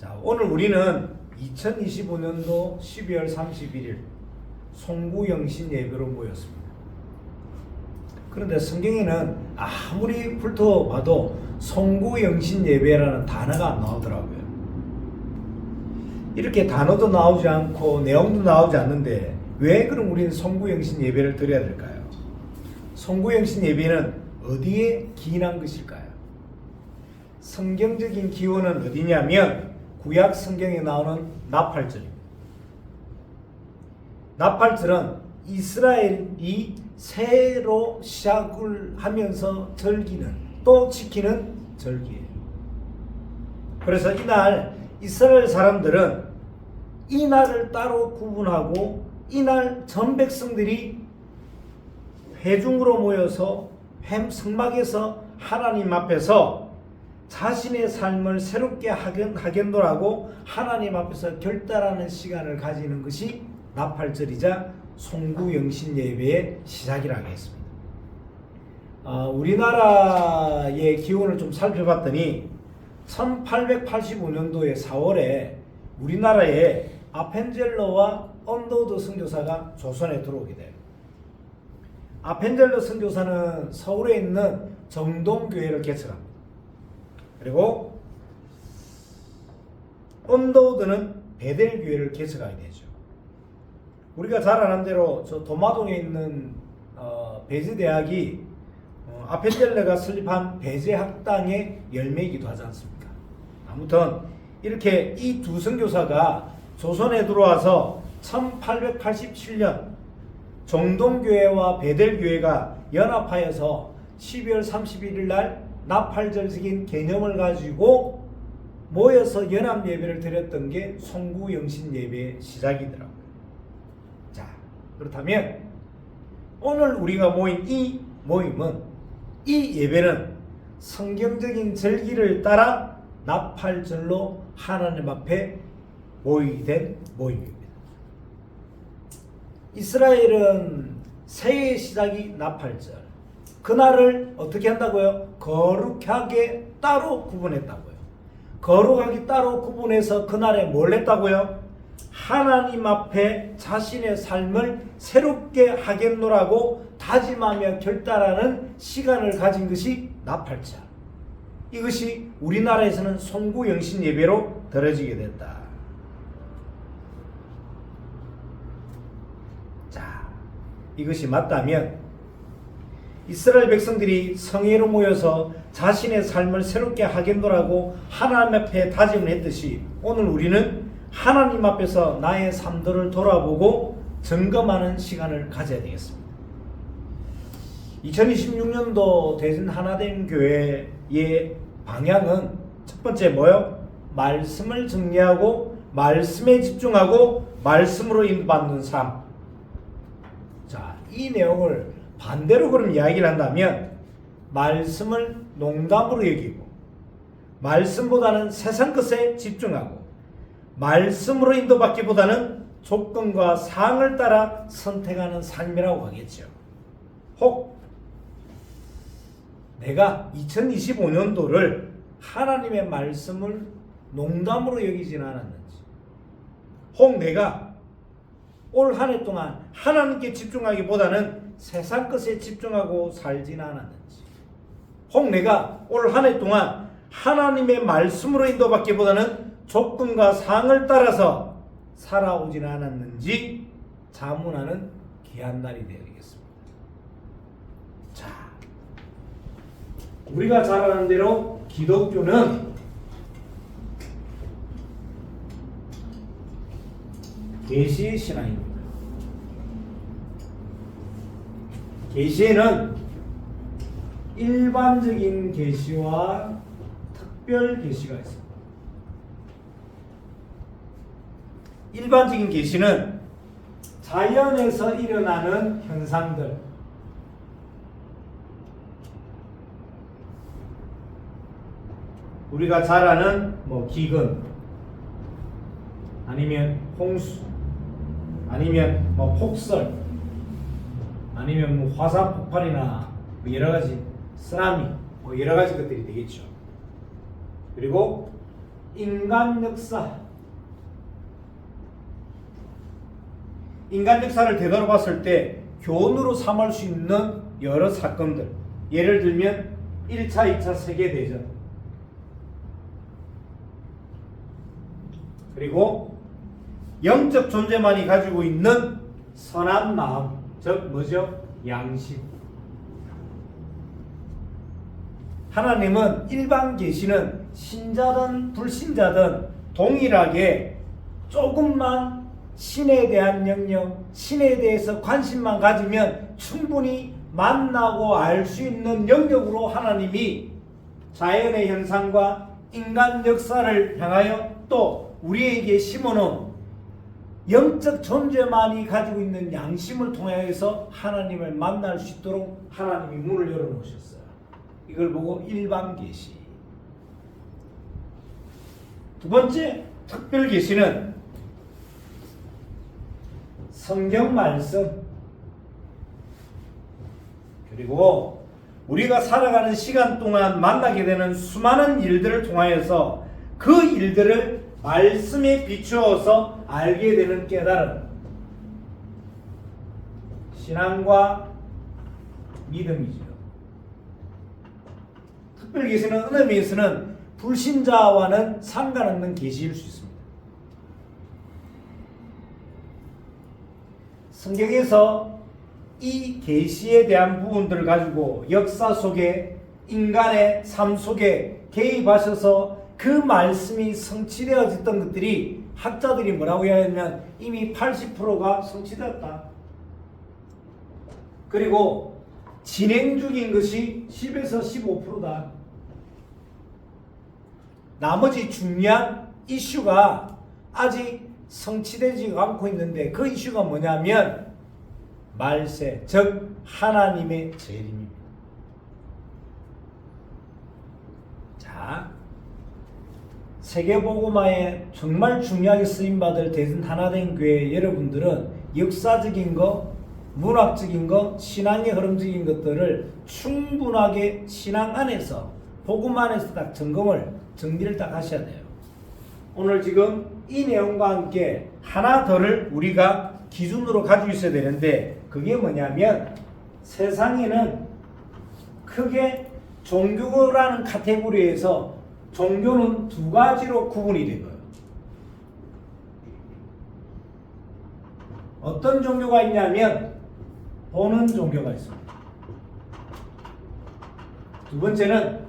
자, 오늘 우리는 2025년도 12월 31일 송구영신 예배로 모였습니다. 그런데 성경에는 아무리 훑어봐도 송구영신 예배라는 단어가 안 나오더라고요. 이렇게 단어도 나오지 않고 내용도 나오지 않는데 왜 그럼 우리는 송구영신 예배를 드려야 될까요? 송구영신 예배는 어디에 기인한 것일까요? 성경적인 기원은 어디냐면 구약 성경에 나오는 나팔절입니다. 나팔절은 이스라엘이 새로 시작을 하면서 즐기는 또 지키는 절기예요. 그래서 이날 이스라엘 사람들은 이날을 따로 구분하고 이날 전 백성들이 회중으로 모여서 성막에서 하나님 앞에서 자신의 삶을 새롭게 하겠노라고 하나님 앞에서 결단하는 시간을 가지는 것이 나팔절이자 송구영신 예배의 시작이라고 했습니다. 우리나라의 기원을 좀 살펴봤더니 1885년도에 4월에 우리나라에 아펜젤러와 언더우드 선교사가 조선에 들어오게 돼요. 아펜젤러 선교사는 서울에 있는 정동교회를 개척합니다. 그리고 언더우드는 베델교회를 개척하게 되죠. 우리가 잘 아는 대로 저 도마동에 있는 배제대학이 아펜젤러가 설립한 배제학당의 열매이기도 하지 않습니까? 아무튼 이렇게 이 두 선교사가 조선에 들어와서 1887년 정동교회와 베델교회가 연합하여서 12월 31일 날 나팔절적인 개념을 가지고 모여서 연합 예배를 드렸던 게 송구영신 예배의 시작이더라고요. 자, 그렇다면 오늘 우리가 모인 이 모임은, 이 예배는 성경적인 절기를 따라 나팔절로 하나님 앞에 모이게 된 모임입니다. 이스라엘은 새해의 시작이 나팔절. 그날을 어떻게 한다고요? 거룩하게 따로 구분했다고요. 거룩하게 따로 구분해서 그날에 뭘 했다고요? 하나님 앞에 자신의 삶을 새롭게 하겠노라고 다짐하며 결단하는 시간을 가진 것이 나팔절. 이것이 우리나라에서는 송구영신 예배로 드려지게 됐다. 자, 이것이 맞다면 이스라엘 백성들이 성회로 모여서 자신의 삶을 새롭게 하겠노라고 하나님 앞에 다짐을 했듯이 오늘 우리는 하나님 앞에서 나의 삶들을 돌아보고 점검하는 시간을 가져야 되겠습니다. 2026년도 대전 하나됨 교회의 방향은 첫 번째 뭐요? 말씀을 정리하고 말씀에 집중하고 말씀으로 인도받는 삶. 자, 이 내용을 반대로 그럼 이야기를 한다면 말씀을 농담으로 여기고 말씀보다는 세상 것에 집중하고 말씀으로 인도받기보다는 조건과 사항을 따라 선택하는 삶이라고 하겠죠. 혹 내가 2025년도를 하나님의 말씀을 농담으로 여기지는 않았는지, 혹 내가 올 한 해 동안 하나님께 집중하기보다는 세상 것에 집중하고 살지는 않았는지, 혹 내가 올 한 해 동안 하나님의 말씀으로 인도받기보다는 조건과 사항을 따라서 살아오지는 않았는지 자문하는 귀한 날이 되어야겠습니다. 자, 우리가 잘 아는 대로 기독교는 계시의 신앙입니다. 계시에는 일반적인 계시와 특별 계시가 있습니다. 일반적인 계시는 자연에서 일어나는 현상들, 우리가 잘 아는 기근, 아니면 홍수, 아니면 폭설, 아니면 화산 폭발이나 여러 가지 쓰나미, 여러 가지 것들이 되겠죠. 그리고 인간 역사. 인간 역사를 되돌아봤을 때 교훈으로 삼을 수 있는 여러 사건들. 예를 들면 1차, 2차 세계대전. 그리고 영적 존재만이 가지고 있는 선한 마음. 즉 뭐죠? 양심. 하나님은 일반 계시는 신자든 불신자든 동일하게 조금만 신에 대한 명령, 신에 대해서 관심만 가지면 충분히 만나고 알 수 있는 영역으로 하나님이 자연의 현상과 인간 역사를 향하여 또 우리에게 심어놓은 영적 존재만이 가지고 있는 양심을 통해서 하나님을 만날 수 있도록 하나님이 문을 열어놓으셨어요. 이걸 보고 일반 계시. 두 번째 특별 계시는 성경 말씀. 그리고 우리가 살아가는 시간 동안 만나게 되는 수많은 일들을 통하여서 그 일들을 말씀에 비추어서 알게 되는 깨달음. 신앙과 믿음이죠. 특별 계시는 어느 의미에서는 불신자와는 상관없는 계시일 수 있습니다. 성경에서 이 계시에 대한 부분들을 가지고 역사 속에 인간의 삶 속에 개입하셔서 그 말씀이 성취되어졌던 것들이 학자들이 뭐라고 하냐면 이미 80%가 성취되었다. 그리고 진행 중인 것이 10에서 15%다. 나머지 중요한 이슈가 아직 성취되지 않고 있는데 그 이슈가 뭐냐면 말세, 즉 하나님의 재림입니다. 자, 세계복음화에 정말 중요하게 쓰임받을 대전 하나된 교회 여러분들은 역사적인 거, 문학적인 거, 신앙의 흐름적인 것들을 충분하게 신앙 안에서 복음 안에서 딱 정리를 딱 하셔야 돼요. 오늘 지금 이 내용과 함께 하나 더를 우리가 기준으로 가지고 있어야 되는데 그게 뭐냐면 세상에는 크게 종교라는 카테고리에서 종교는 두 가지로 구분이 된 거예요. 어떤 종교가 있냐면 보는 종교가 있습니다. 두 번째는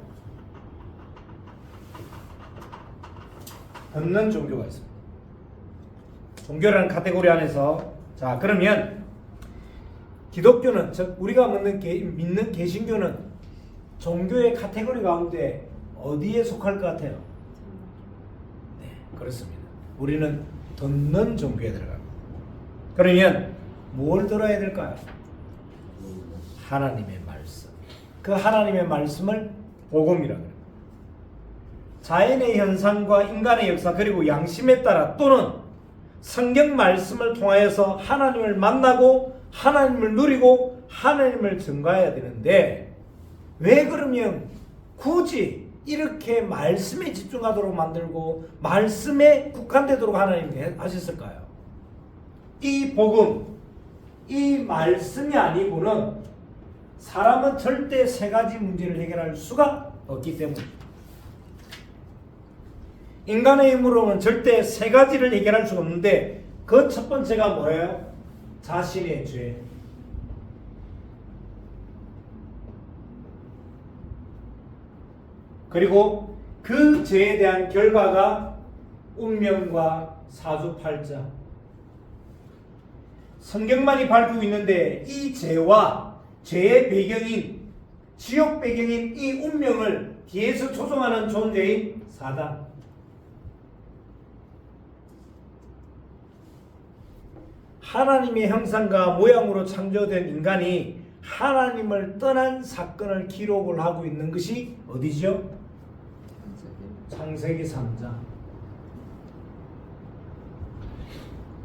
듣는 종교가 있습니다. 종교라는 카테고리 안에서 자 그러면 기독교는 즉 우리가 믿는 개신교는 종교의 카테고리 가운데 어디에 속할 것 같아요? 네, 그렇습니다. 우리는 듣는 종교에 들어갑니다. 그러면 뭘 들어야 될까요? 하나님의 말씀. 그 하나님의 말씀을 복음이라고 합니다. 자연의 현상과 인간의 역사 그리고 양심에 따라 또는 성경 말씀을 통하여서 하나님을 만나고 하나님을 누리고 하나님을 증거해야 되는데 왜 그러면 굳이 이렇게 말씀에 집중하도록 만들고 말씀에 국한되도록 하나님이 하셨을까요? 이 복음, 이 말씀이 아니고는 사람은 절대 세 가지 문제를 해결할 수가 없기 때문입니다. 인간의 힘으로는 절대 세 가지를 해결할 수가 없는데 그 첫 번째가 뭐예요? 자신의 죄. 그리고 그 죄에 대한 결과가 운명과 사주팔자. 성경만이 밝히고 있는데 이 죄와 죄의 배경인 지옥 배경인 이 운명을 뒤에서 조종하는 존재인 사단. 하나님의 형상과 모양으로 창조된 인간이 하나님을 떠난 사건을 기록을 하고 있는 것이 어디죠? 창세기 3장.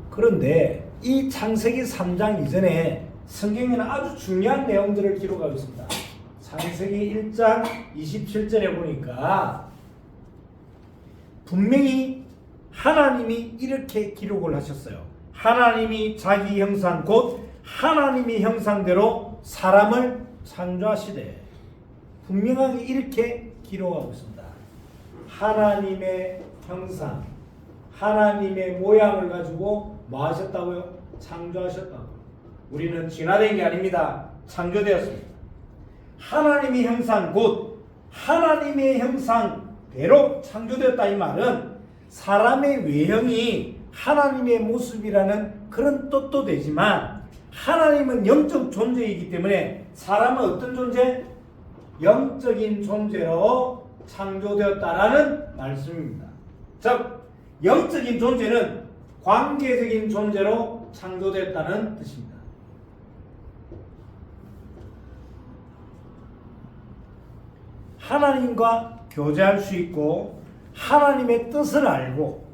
그런데 이 창세기 3장 이전에 성경에는 아주 중요한 내용들을 기록하고 있습니다. 창세기 1장 27절에 보니까 분명히 하나님이 이렇게 기록을 하셨어요. 하나님이 자기 형상 곧 하나님의 형상대로 사람을 창조하시되 분명하게 이렇게 기록하고 있습니다. 하나님의 형상, 하나님의 모양을 가지고 뭐 하셨다고요? 창조하셨다고. 우리는 진화된 게 아닙니다. 창조되었습니다. 하나님의 형상 곧 하나님의 형상대로 창조되었다 이 말은 사람의 외형이 하나님의 모습이라는 그런 뜻도 되지만 하나님은 영적 존재이기 때문에 사람은 어떤 존재? 영적인 존재로 창조되었다라는 말씀입니다. 즉 영적인 존재는 관계적인 존재로 창조되었다는 뜻입니다. 하나님과 교제할 수 있고 하나님의 뜻을 알고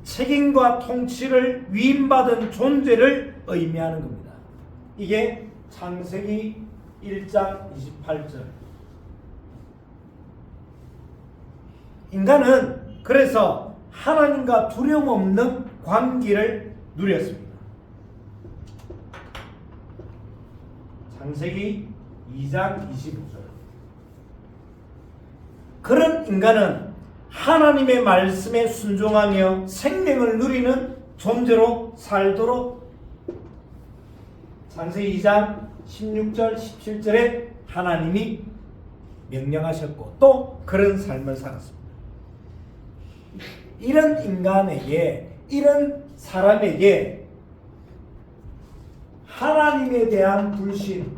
책임과 통치를 위임받은 존재를 의미하는 겁니다. 이게 창세기 1장 28절. 인간은 그래서 하나님과 두려움 없는 관계를 누렸습니다. 창세기 2장 25절. 그런 인간은 하나님의 말씀에 순종하며 생명을 누리는 존재로 살도록 창세기 2장 16절 17절에 하나님이 명령하셨고 또 그런 삶을 살았습니다. 이런 인간에게 이런 사람에게 하나님에 대한 불신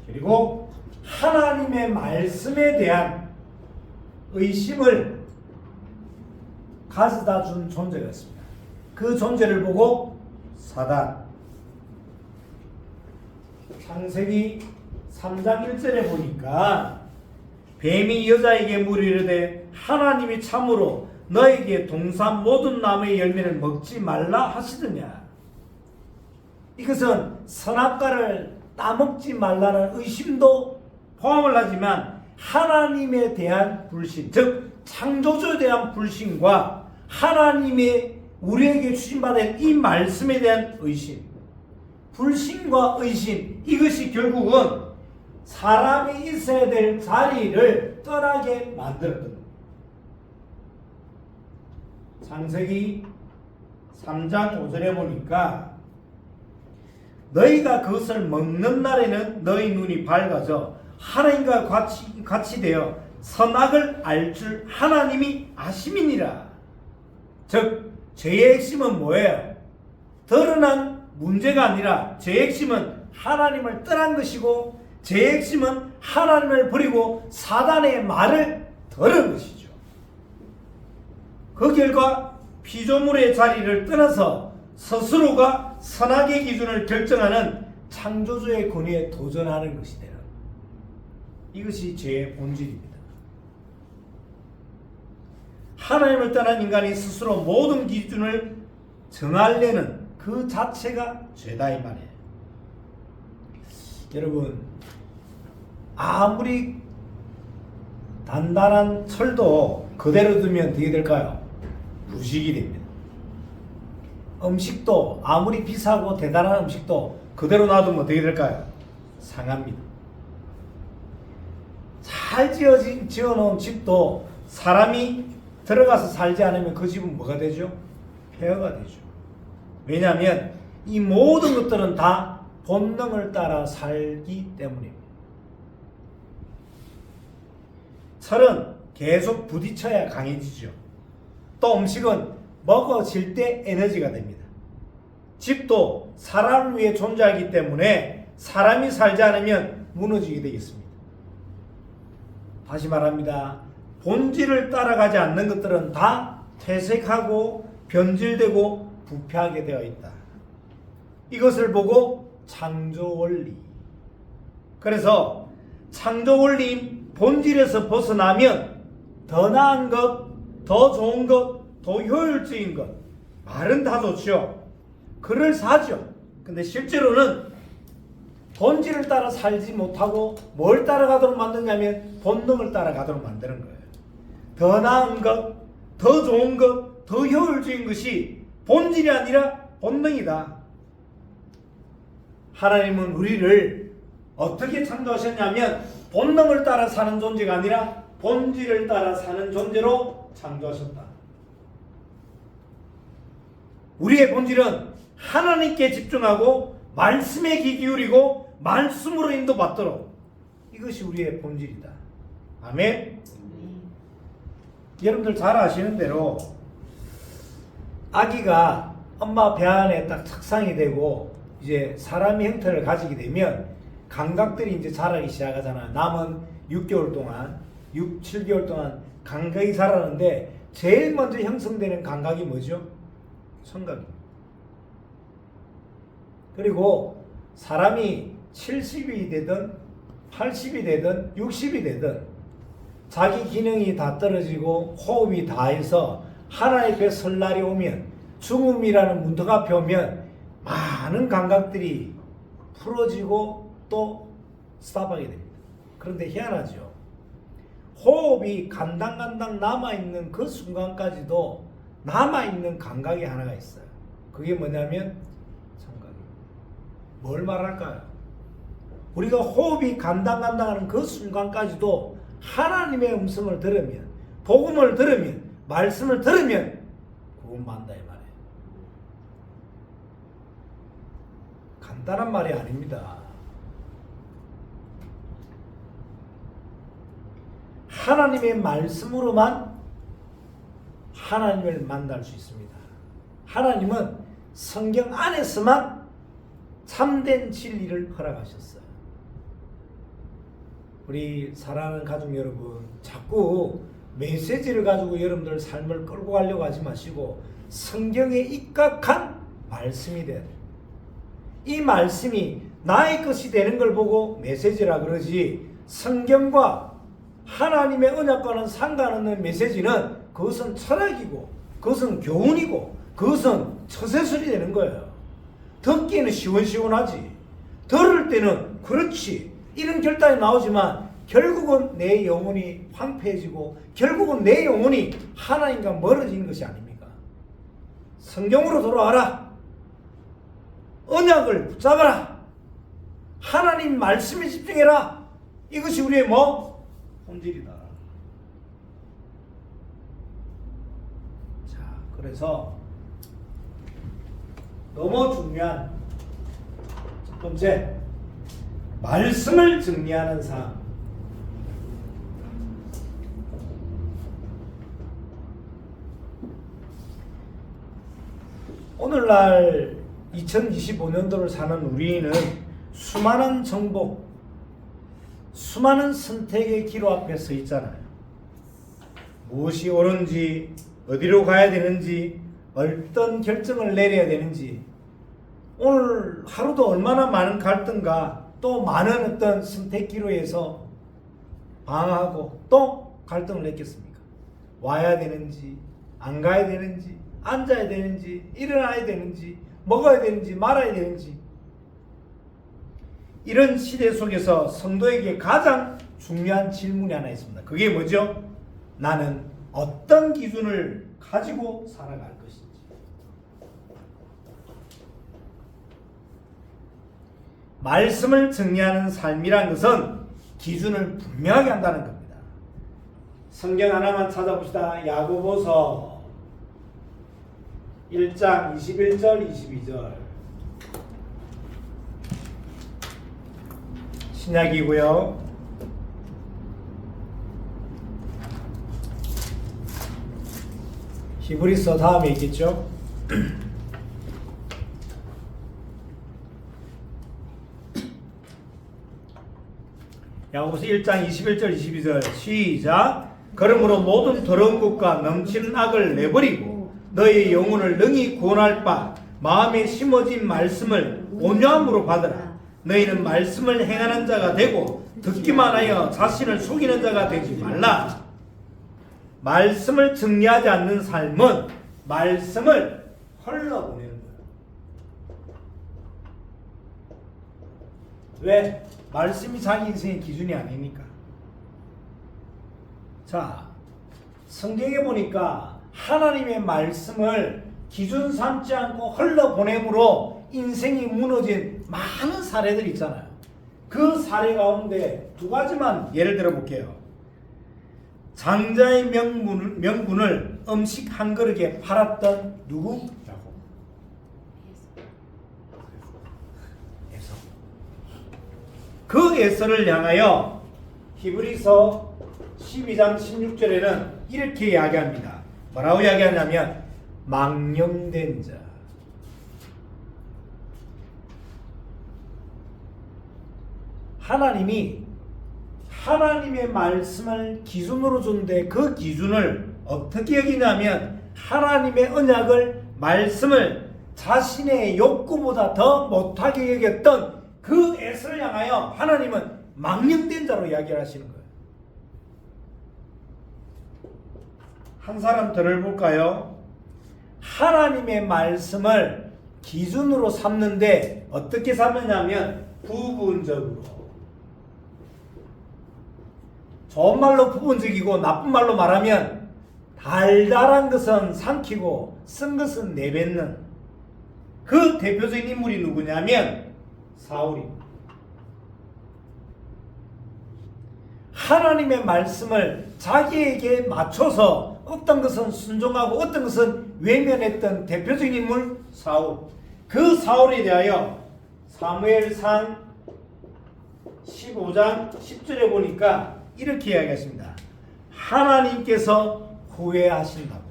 그리고 하나님의 말씀에 대한 의심을 가져다 준 존재가 있습니다. 그 존재를 보고 사단 창세기 3장 1절에 보니까 뱀이 여자에게 물으려되 하나님이 참으로 너에게 동산 모든 나무의 열매를 먹지 말라 하시더냐. 이것은 선악과를 따먹지 말라는 의심도 포함을 하지만 하나님에 대한 불신, 즉 창조주에 대한 불신과 하나님의 우리에게 주신받은 이 말씀에 대한 의심, 불신과 의심, 이것이 결국은 사람이 있어야 될 자리를 떠나게 만들었거든요. 창세기 3장 5절에 보니까 너희가 그것을 먹는 날에는 너희 눈이 밝아져 하나님과 같이 되어 선악을 알 줄 하나님이 아심이니라. 즉 죄의 핵심은 뭐예요? 드러난 문제가 아니라 죄의 핵심은 하나님을 떠난 것이고 죄의 핵심은 하나님을 버리고 사단의 말을 들은 것이죠. 그 결과 피조물의 자리를 떠나서 스스로가 선악의 기준을 결정하는 창조주의 권위에 도전하는 것이 되는, 이것이 죄의 본질입니다. 하나님을 떠난 인간이 스스로 모든 기준을 정하려는 그 자체가 죄다 이 말이에요. 여러분, 아무리 단단한 철도 그대로 두면 어떻게 될까요? 부식이 됩니다. 음식도 아무리 비싸고 대단한 음식도 그대로 놔두면 어떻게 될까요? 상합니다. 잘 지어놓은 집도 사람이 들어가서 살지 않으면 그 집은 뭐가 되죠? 폐허가 되죠. 왜냐하면 이 모든 것들은 다 본능을 따라 살기 때문입니다. 철은 계속 부딪혀야 강해지죠. 또 음식은 먹어질 때 에너지가 됩니다. 집도 사람을 위해 존재하기 때문에 사람이 살지 않으면 무너지게 되겠습니다. 다시 말합니다. 본질을 따라가지 않는 것들은 다 퇴색하고 변질되고 부패하게 되어 있다. 이것을 보고 창조원리. 그래서 창조원리인 본질에서 벗어나면 더 나은 것, 더 좋은 것, 더 효율적인 것, 말은 다 좋죠. 그럴싸하죠. 근데 실제로는 본질을 따라 살지 못하고 뭘 따라가도록 만드냐면 본능을 따라가도록 만드는 거예요. 더 나은 것, 더 좋은 것, 더 효율적인 것이 본질이 아니라 본능이다. 하나님은 우리를 어떻게 창조하셨냐면 본능을 따라 사는 존재가 아니라 본질을 따라 사는 존재로 창조하셨다. 우리의 본질은 하나님께 집중하고 말씀에 귀 기울이고 말씀으로 인도받도록, 이것이 우리의 본질이다. 아멘. 여러분들 잘 아시는 대로 아기가 엄마 배 안에 딱 착상이 되고 이제 사람의 형태를 가지게 되면 감각들이 이제 자라기 시작하잖아요. 남은 6개월 동안, 7개월 동안 감각이 자라는데 제일 먼저 형성되는 감각이 뭐죠? 청각입니다. 그리고 사람이 70이 되든 80이 되든 60이 되든 자기 기능이 다 떨어지고 호흡이 다해서 하나님 앞에 설 날이 오면, 죽음이라는 문턱 앞에 오면 많은 감각들이 풀어지고 또 스탑하게 됩니다. 그런데 희한하죠. 호흡이 간당간당 남아있는 그 순간까지도 남아있는 감각이 하나가 있어요. 그게 뭐냐면 청각입니다. 뭘 말할까요? 우리가 호흡이 간당간당하는 그 순간까지도 하나님의 음성을 들으면, 복음을 들으면, 말씀을 들으면 구원받는다 이 말이에요. 간단한 말이 아닙니다. 하나님의 말씀으로만 하나님을 만날 수 있습니다. 하나님은 성경 안에서만 참된 진리를 허락하셨어요. 우리 사랑하는 가족 여러분, 자꾸 메시지를 가지고 여러분들 삶을 끌고 가려고 하지 마시고 성경에 입각한 말씀이 돼야 돼요. 이 말씀이 나의 것이 되는 걸 보고 메시지라 그러지, 성경과 하나님의 언약과는 상관없는 메시지는 그것은 철학이고 그것은 교훈이고 그것은 처세술이 되는 거예요. 듣기에는 시원시원하지, 들을 때는 그렇지 이런 결단이 나오지만 결국은 내 영혼이 황폐해지고 결국은 내 영혼이 하나님과 멀어지는 것이 아닙니까? 성경으로 돌아와라. 언약을 붙잡아라. 하나님 말씀에 집중해라. 이것이 우리의 본질이다. 자, 그래서 너무 중요한 첫 번째, 말씀을 정리하는 삶. 오늘날 2025년도를 사는 우리는 수많은 정보, 수많은 선택의 기로 앞에 서 있잖아요. 무엇이 옳은지, 어디로 가야 되는지, 어떤 결정을 내려야 되는지, 오늘 하루도 얼마나 많은 갈등과 또 많은 어떤 선택 기로에서 방황하고 또 갈등을 냈겠습니까? 와야 되는지, 안 가야 되는지, 앉아야 되는지, 일어나야 되는지, 먹어야 되는지, 말아야 되는지. 이런 시대 속에서 성도에게 가장 중요한 질문이 하나 있습니다. 그게 뭐죠? 나는 어떤 기준을 가지고 살아갈 것인지. 말씀을 정리하는 삶이란 것은 기준을 분명하게 한다는 겁니다. 성경 하나만 찾아봅시다. 야고보서 1장 21절 22절 신약이고요. 히브리서 다음에 있겠죠. 야고보서 1장 21절 22절 시작. 그러므로 모든 더러운 것과 넘치는 악을 내버리고 너의 영혼을 능히 구원할 바 마음에 심어진 말씀을 온유함으로 받으라. 너희는 말씀을 행하는 자가 되고 듣기만 하여 자신을 속이는 자가 되지 말라. 말씀을 정리하지 않는 삶은 말씀을 흘러보내는 거예요. 왜? 말씀이 자기 인생의 기준이 아니니까. 자, 성경에 보니까 하나님의 말씀을 기준 삼지 않고 흘러보내므로 인생이 무너진 많은 사례들 있잖아요. 그 사례 가운데 두 가지만 예를 들어 볼게요. 장자의 명분을 음식 한 그릇에 팔았던 누구? 에서. 그 에서를 향하여 히브리서 12장 16절에는 이렇게 이야기합니다. 뭐라고 이야기하냐면 망령된 자. 하나님이 하나님의 말씀을 기준으로 줬는데 그 기준을 어떻게 여기냐면 하나님의 언약을 말씀을 자신의 욕구보다 더 못하게 여겼던 그 에서를 향하여 하나님은 망령된 자로 이야기를 하시는 거예요. 한 사람 들을 볼까요? 하나님의 말씀을 기준으로 삼는데 어떻게 삼느냐면 부분적으로. 좋은 말로 부분적이고 나쁜 말로 말하면 달달한 것은 삼키고 쓴 것은 내뱉는 그 대표적인 인물이 누구냐면 사울입니다. 하나님의 말씀을 자기에게 맞춰서 어떤 것은 순종하고 어떤 것은 외면했던 대표적인 인물 사울. 그 사울에 대하여 사무엘상 15장 10절에 보니까 이렇게 이야기했습니다. 하나님께서 후회하신다고.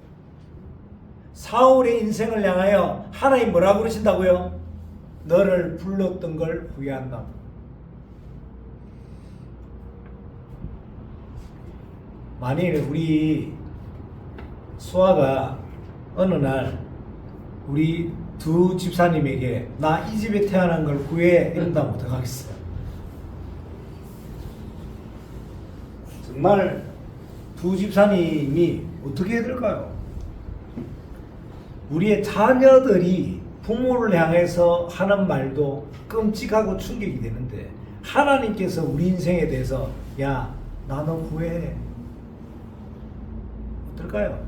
사울의 인생을 향하여 하나님 뭐라고 그러신다고요? 너를 불렀던 걸 후회한다고. 만일 우리 수아가 어느 날 우리 두 집사님에게 나 이 집에 태어난 걸 후회해 이런다면 어떡하겠어요? 정말 두 집사님이 어떻게 해야 될까요? 우리의 자녀들이 부모를 향해서 하는 말도 끔찍하고 충격이 되는데 하나님께서 우리 인생에 대해서 야, 나는 후회해. 어떨까요?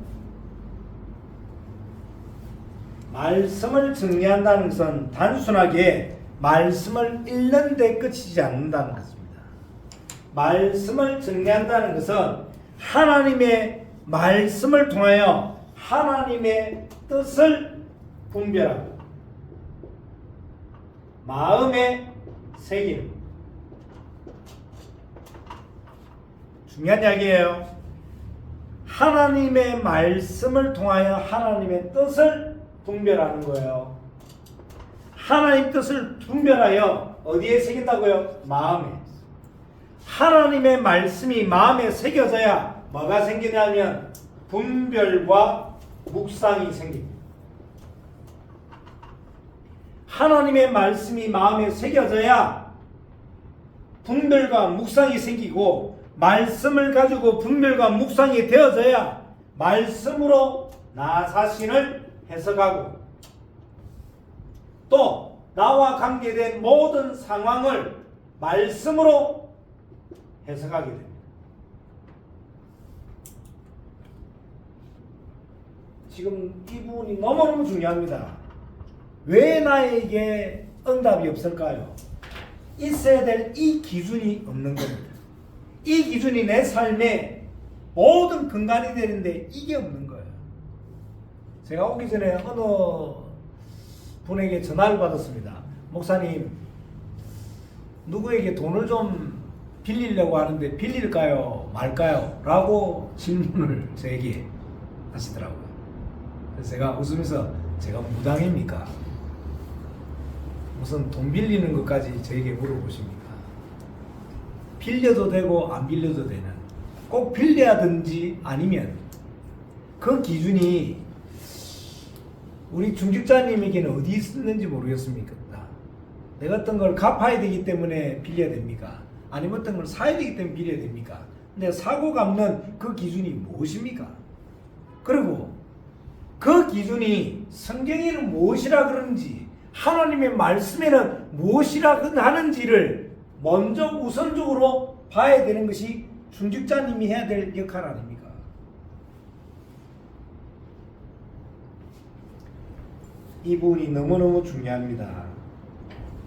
말씀을 정리한다는 것은 단순하게 말씀을 읽는 데 그치지 않는다는 것입니다. 말씀을 정리한다는 것은 하나님의 말씀을 통하여 하나님의 뜻을 분별하고 마음에 새기는 중요한 이야기예요. 하나님의 말씀을 통하여 하나님의 뜻을 분별하는 거예요. 하나님 뜻을 분별하여 어디에 새긴다고요? 마음에. 하나님의 말씀이 마음에 새겨져야 뭐가 생기냐면 분별과 묵상이 생깁니다. 하나님의 말씀이 마음에 새겨져야 분별과 묵상이 생기고 말씀을 가지고 분별과 묵상이 되어져야 말씀으로 나 자신을 해석하고 또 나와 관계된 모든 상황을 말씀으로 해석하게 됩니다. 지금 이 부분이 너무너무 중요합니다. 왜 나에게 응답이 없을까요? 있어야 될 이 기준이 없는 겁니다. 이 기준이 내 삶의 모든 근간이 되는데 이게 없는 거예요. 제가 오기 전에 어느 분에게 전화를 받았습니다. 목사님, 누구에게 돈을 좀 빌리려고 하는데 빌릴까요? 말까요? 라고 질문을 저에게 하시더라고요. 그래서 제가 웃으면서 제가 무당입니까? 무슨 돈 빌리는 것까지 저에게 물어보십니까? 빌려도 되고 안 빌려도 되는, 꼭 빌려야든지 아니면 그 기준이 우리 중직자님에게는 어디 있는지 모르겠습니까? 내가 어떤 걸 갚아야 되기 때문에 빌려야 됩니까? 아니면 어떤 걸 사야 되기 때문에 빌려야 됩니까? 근데 사고 갚는 그 기준이 무엇입니까? 그리고 그 기준이 성경에는 무엇이라 그러는지 하나님의 말씀에는 무엇이라 하는지를 먼저 우선적으로 봐야 되는 것이 중직자님이 해야 될 역할 아닙니까? 이 부분이 너무너무 중요합니다.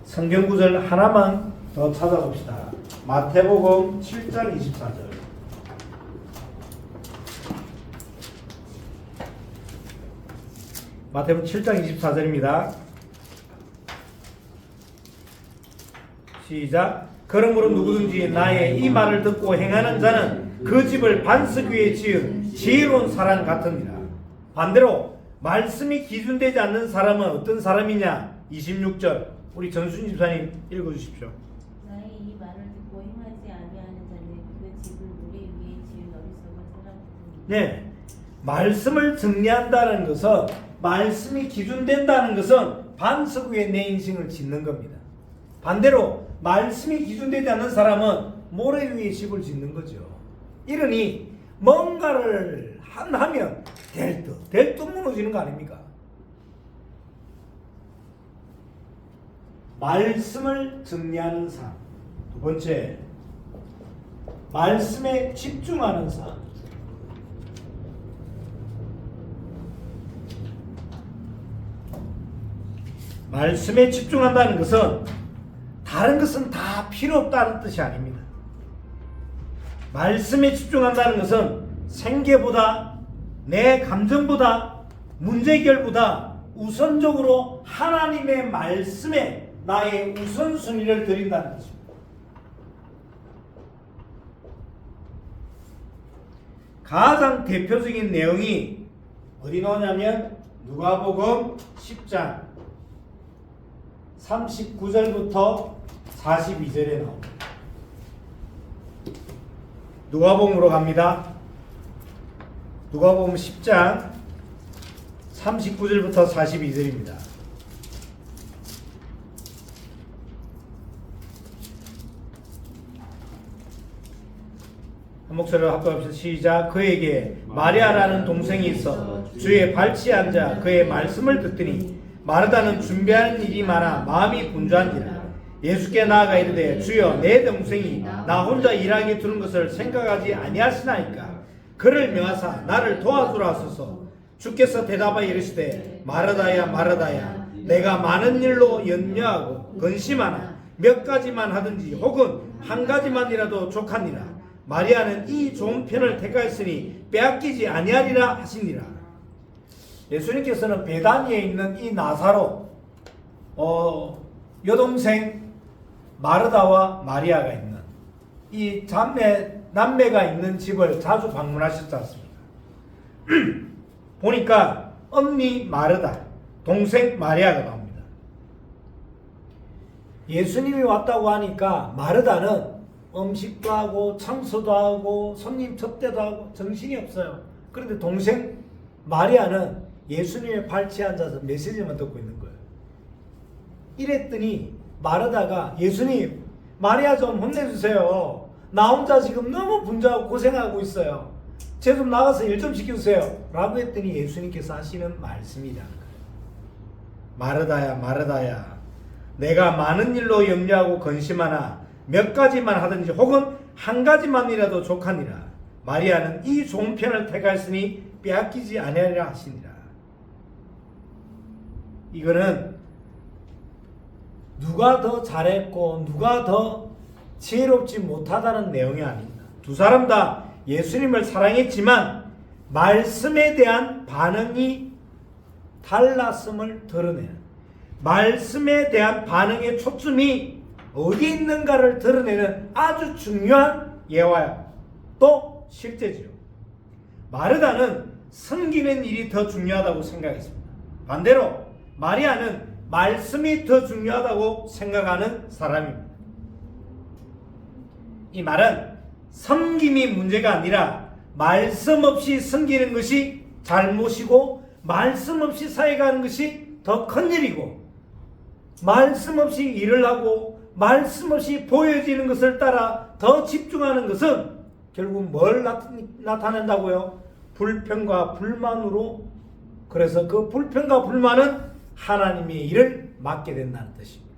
성경 구절 하나만 더 찾아봅시다. 마태복음 7장 24절. 마태복음 7장 24절입니다. 시작. 그러므로 누구든지 나의 이 말을 듣고 행하는 자는 그 집을 반석 위에 지은 지혜로운 사람 같으니라. 반대로 말씀이 기준되지 않는 사람은 어떤 사람이냐? 26절. 우리 전순 집사님 읽어주십시오. 나의 이 말을 듣고 행하지 아니하는 자는 그 집을 모래 위에 지은 어리석은 사람 같으니라. 네, 말씀을 정리한다는 것은, 말씀이 기준된다는 것은 반석 위에 내 인생을 짓는 겁니다. 반대로 말씀이 기준되지 않는 사람은 모래 위에 집을 짓는 거죠. 이러니 뭔가를 하면 될 듯 무너지는 거 아닙니까? 말씀을 정리하는 삶. 두 번째, 말씀에 집중하는 삶. 말씀에 집중한다는 것은 다른 것은 다 필요 없다는 뜻이 아닙니다. 말씀에 집중한다는 것은 생계보다, 내 감정보다, 문제 해결보다 우선적으로 하나님의 말씀에 나의 우선순위를 드린다는 것입니다. 가장 대표적인 내용이 어디 나오냐면 누가복음 10장 39절부터 42절에 나옵니다. 누가복음으로 갑니다. 누가복음 10장 39절부터 42절입니다. 한 목소리로 합독합시다. 시작. 그에게 마리아라는 동생이 있어 주의 발치에 앉아 그의 말씀을 듣더니 마르다는 준비하는 일이 많아 마음이 분주한지라. 예수께 나아가 이르되 주여 내 동생이 나 혼자 일하게 두는 것을 생각하지 아니하시나이까. 그를 명하사 나를 도와주라 하소서. 주께서 대답하여 이르시되 마르다야 마르다야 내가 많은 일로 염려하고 근심하나 몇 가지만 하든지 혹은 한 가지만이라도 족하니라. 마리아는 이 좋은 편을 택하였으니 빼앗기지 아니하리라 하시니라. 예수님께서는 베다니에 있는 이 나사로 여동생 마르다와 마리아가 있는 이 남매가 있는 집을 자주 방문하셨지 않습니까? 보니까 언니 마르다, 동생 마리아가 나옵니다. 예수님이 왔다고 하니까 마르다는 음식도 하고 청소도 하고 손님 접대도 하고 정신이 없어요. 그런데 동생 마리아는 예수님의 발치에 앉아서 메시지만 듣고 있는 거예요. 이랬더니 마르다가 예수님, 마리아 좀 혼내주세요. 나 혼자 지금 너무 분주하고 고생하고 있어요. 쟤 좀 나가서 일 좀 시켜주세요. 라고 했더니 예수님께서 하시는 말씀이라는 거예요. 마르다야 마르다야 내가 많은 일로 염려하고 근심하나 몇 가지만 하든지 혹은 한 가지만이라도 족하니라. 마리아는 이 좋은 편을 택하였으니 빼앗기지 아니하리라 하시니라. 이거는 누가 더 잘했고 누가 더 지혜롭지 못하다는 내용이 아닙니다. 두 사람 다 예수님을 사랑했지만 말씀에 대한 반응이 달랐음을 드러내는, 말씀에 대한 반응의 초점이 어디 있는가를 드러내는 아주 중요한 예화야. 또 실제지요. 마르다는 섬기는 일이 더 중요하다고 생각했습니다. 반대로 마리아는 말씀이 더 중요하다고 생각하는 사람입니다. 이 말은 섬김이 문제가 아니라 말씀 없이 섬기는 것이 잘못이고 말씀 없이 사역하는 것이 더 큰 일이고 말씀 없이 일을 하고 말씀 없이 보여지는 것을 따라 더 집중하는 것은 결국 뭘 나타낸다고요? 불평과 불만으로. 그래서 그 불평과 불만은 하나님의 일을 맡게 된다는 뜻입니다.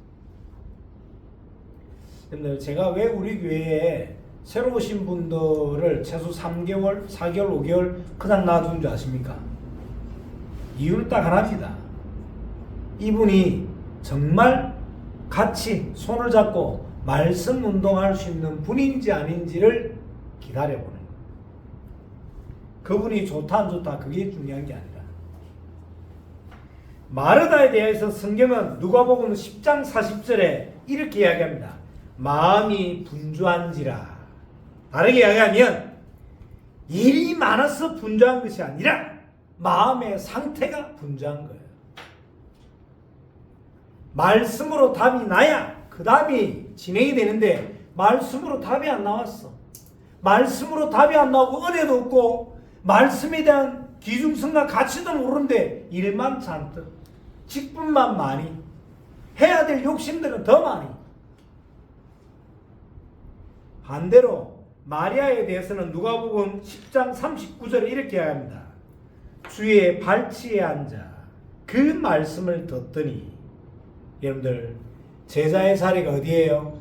근데 제가 왜 우리 교회에 새로 오신 분들을 최소 3개월, 4개월, 5개월 그냥 놔둔 줄 아십니까? 이유는 딱 하나입니다. 이분이 정말 같이 손을 잡고 말씀 운동할 수 있는 분인지 아닌지를 기다려보는 거예요. 그분이 좋다 안 좋다 그게 중요한 게 아니라, 마르다에 대해서 성경은 누가복음 10장 40절에 이렇게 이야기합니다. 마음이 분주한지라. 다르게 이야기하면 일이 많아서 분주한 것이 아니라 마음의 상태가 분주한 거예요. 말씀으로 답이 나야 그 답이 진행이 되는데 말씀으로 답이 안 나왔어. 말씀으로 답이 안 나오고 은혜도 없고 말씀에 대한 기중성과 가치도 모르는데 일만 잔뜩, 직분만 많이, 해야 될 욕심들은 더 많이. 반대로 마리아에 대해서는 누가복음 10장 39절에 이렇게 이야기합니다. 주의 발치에 앉아 그 말씀을 듣더니. 여러분들, 제자의 자리가 어디예요?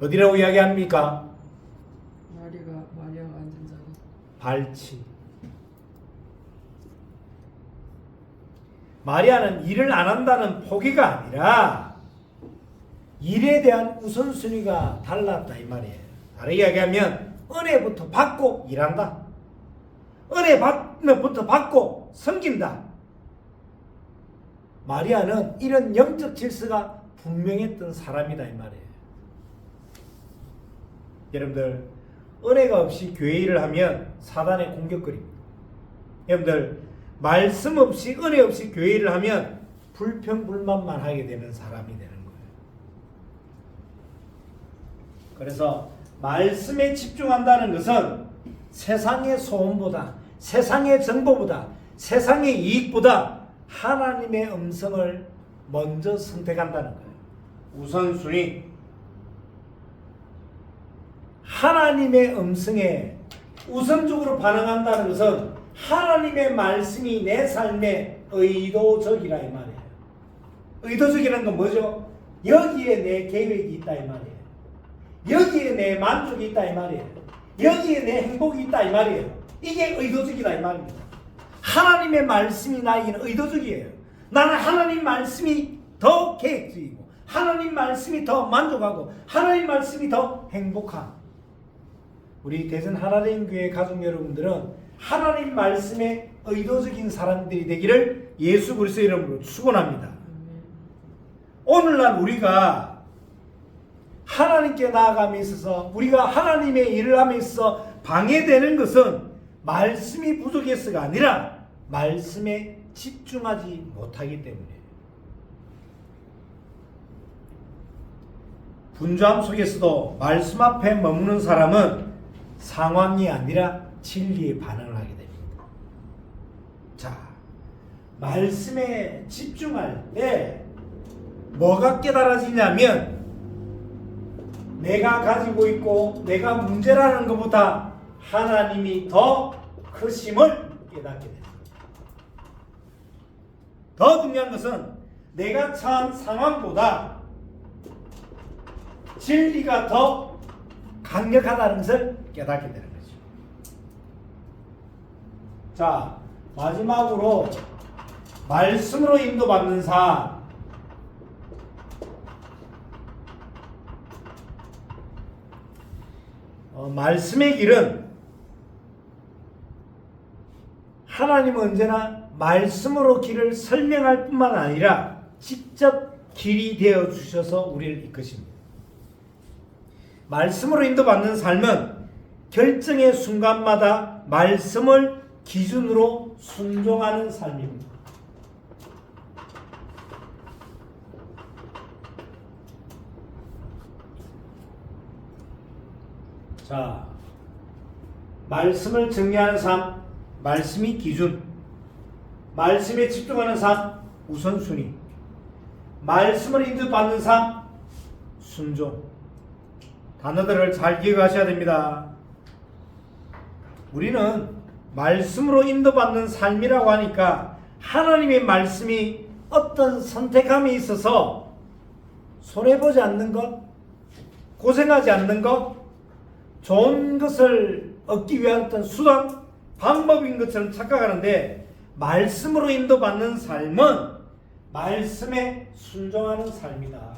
어디라고 이야기합니까? 마리아가 앉은 자리. 발치. 마리아는 일을 안 한다는 포기가 아니라 일에 대한 우선순위가 달랐다 이 말이에요. 다르게 이야기하면 은혜부터 받고 일한다. 은혜부터 받고 섬긴다. 마리아는 이런 영적 질서가 분명했던 사람이다 이 말이에요. 여러분들, 은혜가 없이 교회 일을 하면 사단의 공격거리입니다. 여러분들, 말씀 없이 은혜 없이 교회 일을 하면 불평불만만 하게 되는 사람이 되는 거예요. 그래서 말씀에 집중한다는 것은 세상의 소원보다, 세상의 정보보다, 세상의 이익보다 하나님의 음성을 먼저 선택한다는 거예요. 우선순위. 하나님의 음성에 우선적으로 반응한다는 것은 하나님의 말씀이 내 삶에 의도적이라 이 말이에요. 의도적이라는 건 뭐죠? 여기에 내 계획이 있다 이 말이에요. 여기에 내 만족이 있다 이 말이에요. 여기에 내 행복이 있다 이 말이에요. 이게 의도적이다 이 말입니다. 하나님의 말씀이 나에게는 의도적이에요. 나는 하나님 말씀이 더 계획적이고 하나님 말씀이 더 만족하고 하나님 말씀이 더 행복한, 우리 대전 하나님 교회 가족 여러분들은 하나님 말씀에 의도적인 사람들이 되기를 예수 그리스도의 이름으로 축원합니다. 오늘날 우리가 하나님께 나아감에 있어서, 우리가 하나님의 일을 함에 있어 방해되는 것은 말씀이 부족해서가 아니라 말씀에 집중하지 못하기 때문에. 분주함 속에서도 말씀 앞에 머무는 사람은 상황이 아니라 진리에 반응을 하게 됩니다. 자, 말씀에 집중할 때 뭐가 깨달아지냐면 내가 가지고 있고 내가 문제라는 것보다 하나님이 더 크심을 깨닫게 됩니다. 더 중요한 것은 내가 처한 상황보다 진리가 더 강력하다는 것을 깨닫게 되는 거죠. 자, 마지막으로 말씀으로 인도받는 삶. 말씀의 길은 하나님은 언제나 말씀으로 길을 설명할 뿐만 아니라 직접 길이 되어 주셔서 우리를 이끄십니다. 말씀으로 인도받는 삶은 결정의 순간마다 말씀을 기준으로 순종하는 삶입니다. 자, 말씀을 정리하는 삶, 말씀이 기준, 말씀에 집중하는 삶, 우선순위, 말씀을 인도받는 삶, 순종. 단어들을 잘 기억하셔야 됩니다. 우리는 말씀으로 인도받는 삶이라고 하니까 하나님의 말씀이 어떤 선택함에 있어서 손해보지 않는 것, 고생하지 않는 것, 좋은 것을 얻기 위한 어떤 수단, 방법인 것처럼 착각하는데, 말씀으로 인도받는 삶은 말씀에 순종하는 삶이다.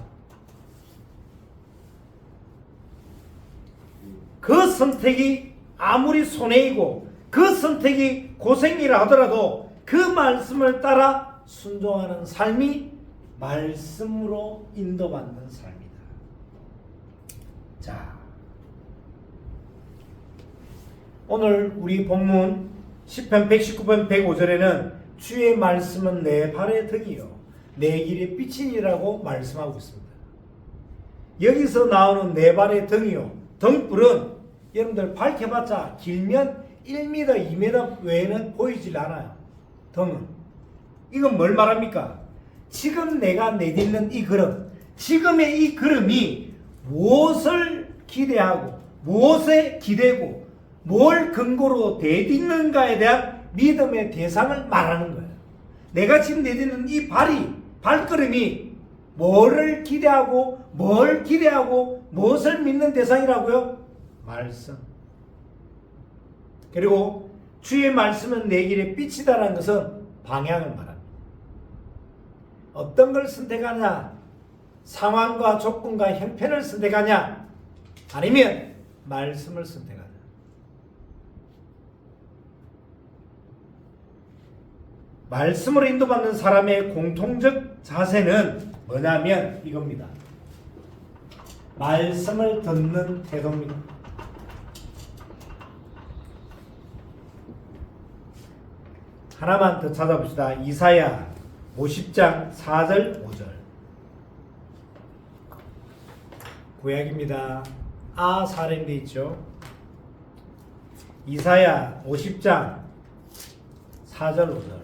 그 선택이 아무리 손해이고 그 선택이 고생이라 하더라도 그 말씀을 따라 순종하는 삶이 말씀으로 인도받는 삶이다. 자, 오늘 우리 본문 10편 119편 105절에는 주의 말씀은 내 발의 등이요 내 길의 빛이니라고 말씀하고 있습니다. 여기서 나오는 내 발의 등이요, 등불은 여러분들 밝혀봤자 길면 1m, 2m 외에는 보이질 않아요. 등은. 이건 뭘 말합니까? 지금 내가 내딛는 이 걸음, 지금의 이 걸음이 무엇을 기대하고 무엇에 기대고 뭘 근거로 내딛는가에 대한 믿음의 대상을 말하는 거예요. 내가 지금 내딛는 이 발걸음이 뭐를 기대하고 무엇을 믿는 대상이라고요? 말씀. 그리고 주의 말씀은 내 길의 빛이다라는 것은 방향을 말합니다. 어떤 걸 선택하냐? 상황과 조건과 형편을 선택하냐? 아니면 말씀을 선택하냐? 말씀으로 인도받는 사람의 공통적 자세는 뭐냐면 이겁니다. 말씀을 듣는 태도입니다. 하나만 더 찾아봅시다. 이사야 50장 4절 5절 구약입니다. 사렘돼 있죠. 이사야 50장 4절 5절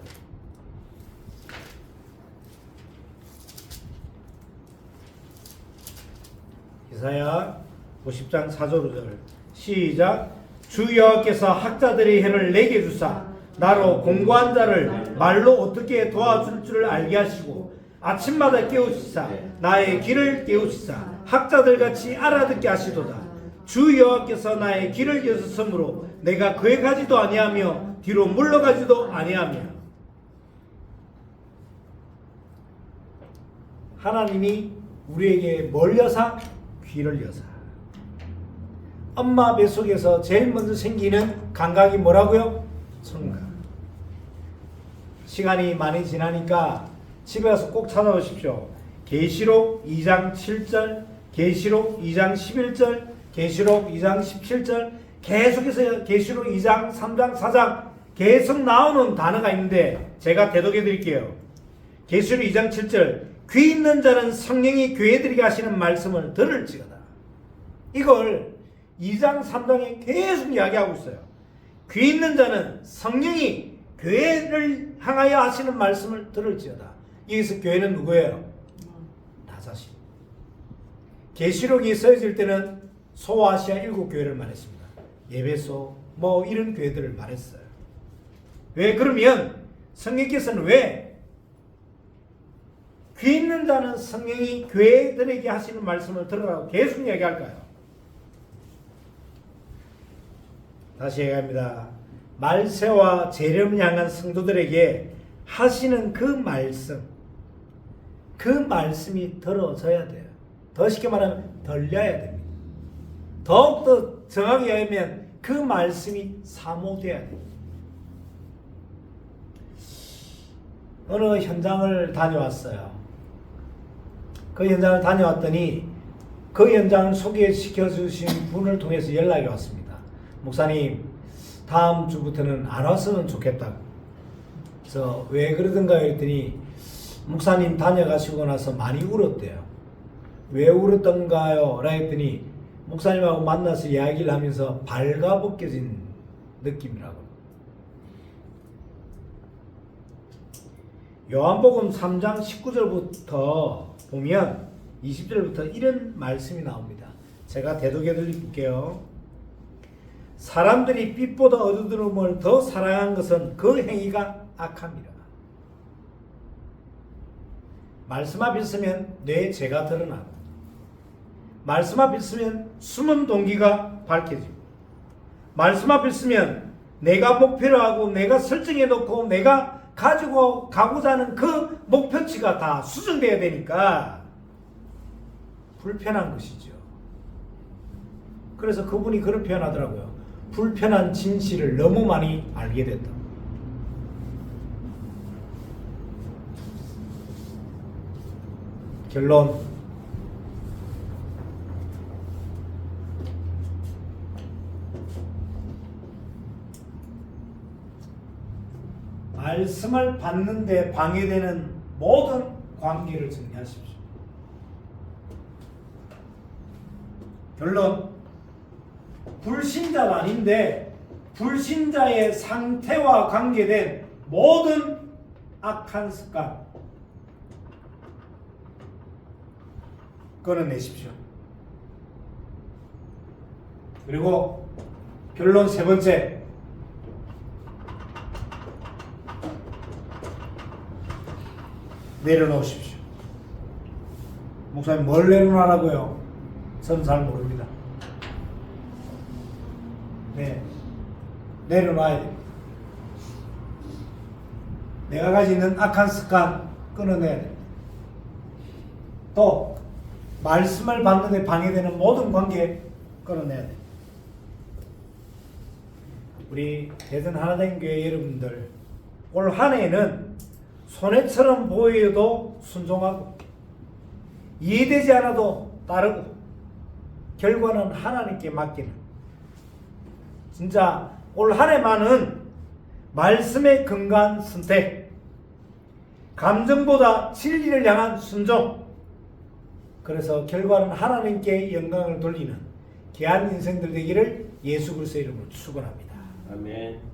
이사야 50장 4절 5절 시작. 주 여호와께서 학자들의 혀를 내게 주사 나로 공고한 자를 말로 어떻게 도와줄 줄을 알게 하시고 아침마다 깨우시사 나의 길을 깨우시사 학자들같이 알아듣게 하시도다. 주 여호와께서 나의 길을 여셨으므로 내가 그에 가지도 아니하며 뒤로 물러가지도 아니하며. 하나님이 우리에게 뭘 여사? 귀를 여사. 엄마 뱃속에서 제일 먼저 생기는 감각이 뭐라고요? 청각. 시간이 많이 지나니까 집에 가서 꼭 찾아오십시오. 계시록 2장 7절, 계시록 2장 11절, 계시록 2장 17절, 계속해서 계시록 2장 3장 4장 계속 나오는 단어가 있는데 제가 대독해 드릴게요. 계시록 2장 7절 귀 있는 자는 성령이 교회들에게 하시는 말씀을 들을지어다. 이걸 2장 3장에 계속 이야기하고 있어요. 귀 있는 자는 성령이 교회를 향하여 하시는 말씀을 들을지어다. 여기서 교회는 누구예요? 나 자신. 계시록이 써질 때는 소아시아 7교회를 말했습니다. 예배소 뭐 이런 교회들을 말했어요. 왜 그러면 성령께서는 왜 귀 있는 자는 성령이 교회들에게 하시는 말씀을 들으라고 계속 이야기할까요? 다시 얘기합니다. 말세와 재림을 향한 성도들에게 하시는 그 말씀이 들어져야 돼요. 더 쉽게 말하면 들려야 됩니다. 더욱더 정확히 하면 그 말씀이 사모돼야 됩니다. 어느 현장을 다녀왔어요. 그 현장을 다녀왔더니 그 현장을 소개시켜 주신 분을 통해서 연락이 왔습니다. 목사님, 다음 주부터는 안 왔으면 좋겠다고. 그래서 왜 그러던가 했더니 목사님 다녀가시고 나서 많이 울었대요. 왜 울었던가요? 라고 했더니 목사님하고 만나서 이야기를 하면서 발가벗겨진 느낌이라고. 요한복음 3장 19절부터 보면 20절부터 이런 말씀이 나옵니다. 제가 대독해 드릴게요. 사람들이 빛보다 어두움을 더 사랑한 것은 그 행위가 악함이라. 말씀 앞에 있으면 내 죄가 드러나고, 말씀 앞에 있으면 숨은 동기가 밝혀지고, 말씀 앞에 있으면 내가 목표로 하고 내가 설정해 놓고 내가 가지고 가고자 하는 그 목표치가 다 수정돼야 되니까 불편한 것이죠. 그래서 그분이 그런 표현하더라고요. 불편한 진실을 너무 많이 알게 됐다. 결론. 말씀을 받는데 방해되는 모든 관계를 정리하십시오. 결론. 불신자는 아닌데 불신자의 상태와 관계된 모든 악한 습관 끊어내십시오. 그리고 결론 세 번째. 내려놓으십시오. 목사님 뭘 내려놓으라고요? 저는 잘 모릅니다. 네, 내려놔야 됩니다. 내가 가지고 있는 악한 습관 끊어내야 됩니다. 또 말씀을 받는 데 방해되는 모든 관계 끊어내야 됩니다. 우리 대전 하나됨교회 여러분들, 올 한 해는 손해처럼 보여도 순종하고 이해되지 않아도 따르고 결과는 하나님께 맡기는, 진짜 올 한 해만은 말씀의 근간 선택, 감정보다 진리를 향한 순종, 그래서 결과는 하나님께 영광을 돌리는 귀한 인생들 되기를 예수 그리스도의 이름으로 축원합니다. 아멘.